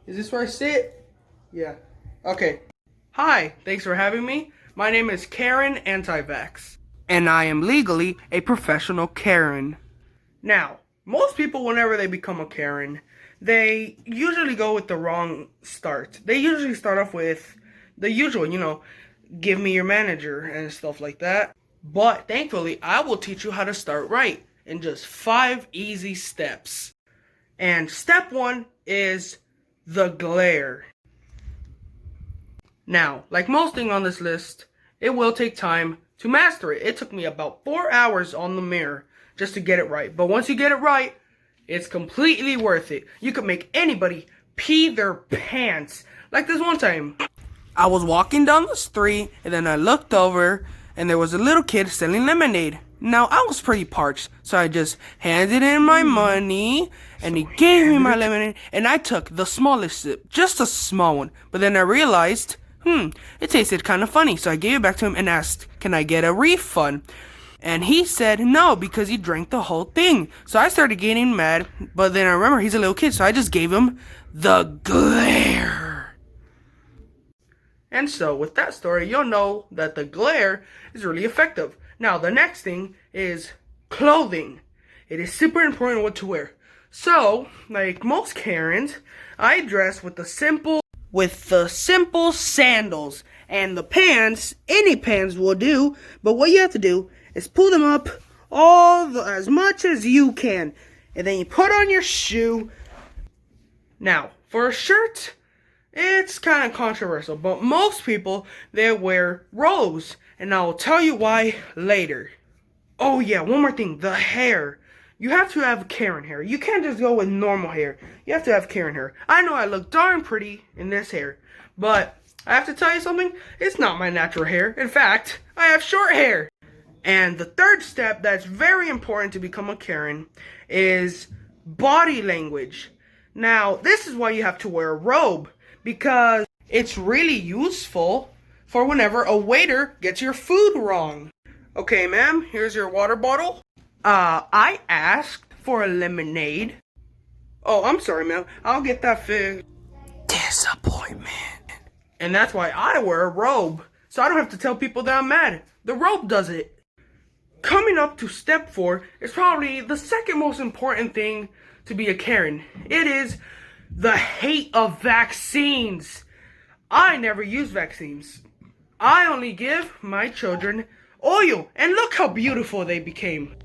Is this where I sit? Yeah. Okay. Hi, thanks for having me. My name is Karen Anti-Vax, and I am legally a professional Karen. Now, most people, whenever they become a Karen, they usually go with the wrong start. They usually start off with the usual, give me your manager and stuff like that. But thankfully, I will teach you how to start right in just 5 easy steps. And step 1 is the glare. Now, like most things on this list, it will take time to master it. It took me about 4 hours on the mirror just to get it right. But once you get it right, it's completely worth it. You could make anybody pee their pants. Like this one time, I was walking down the street and then I looked over and there was a little kid selling lemonade. Now, I was pretty parched, so I just handed in my money, and he gave me my lemonade, and I took the smallest sip, just a small one. But then I realized, it tasted kind of funny, so I gave it back to him and asked, can I get a refund? And he said no, because he drank the whole thing. So I started getting mad, but then I remember he's a little kid, so I just gave him the glare. And so, with that story, you'll know that the glare is really effective. Now, the next thing is clothing. It is super important what to wear. So, like most Karens, I dress with the simple sandals. And the pants, any pants will do. But what you have to do is pull them up as much as you can. And then you put on your shoe. Now, for a shirt, it's kind of controversial, but most people, they wear robes, and I will tell you why later. Oh yeah, one more thing, the hair. You have to have Karen hair. You can't just go with normal hair. You have to have Karen hair. I know I look darn pretty in this hair, but I have to tell you something, it's not my natural hair. In fact, I have short hair. And the third step that's very important to become a Karen is body language. Now, this is why you have to wear a robe, because it's really useful for whenever a waiter gets your food wrong. Okay, ma'am, here's your water bottle. I asked for a lemonade. Oh, I'm sorry, ma'am. I'll get that fixed. Disappointment. And that's why I wear a robe, so I don't have to tell people that I'm mad. The robe does it. Coming up to step 4 is probably the second most important thing to be a Karen. It is the hate of vaccines. I never use vaccines. I only give my children oil, and look how beautiful they became.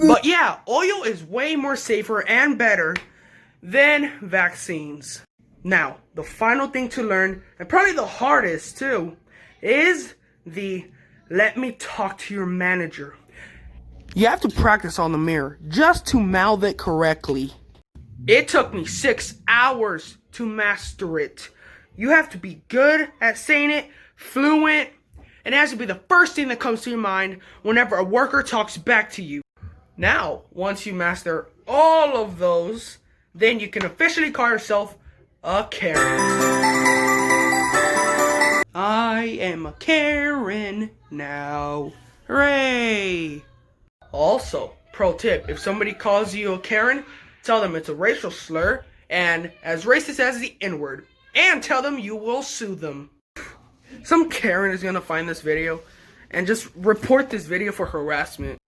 But yeah, oil is way more safer and better than vaccines. Now, the final thing to learn, and probably the hardest too, is the let me talk to your manager. You have to practice on the mirror just to mouth it correctly. It took me 6 hours to master it. You have to be good at saying it, fluent, and it has to be the first thing that comes to your mind whenever a worker talks back to you. Now, once you master all of those, then you can officially call yourself a Karen. I am a Karen now. Hooray! Also, pro tip, if somebody calls you a Karen, tell them it's a racial slur and as racist as the N-word. And tell them you will sue them. Some Karen is gonna find this video and just report this video for harassment.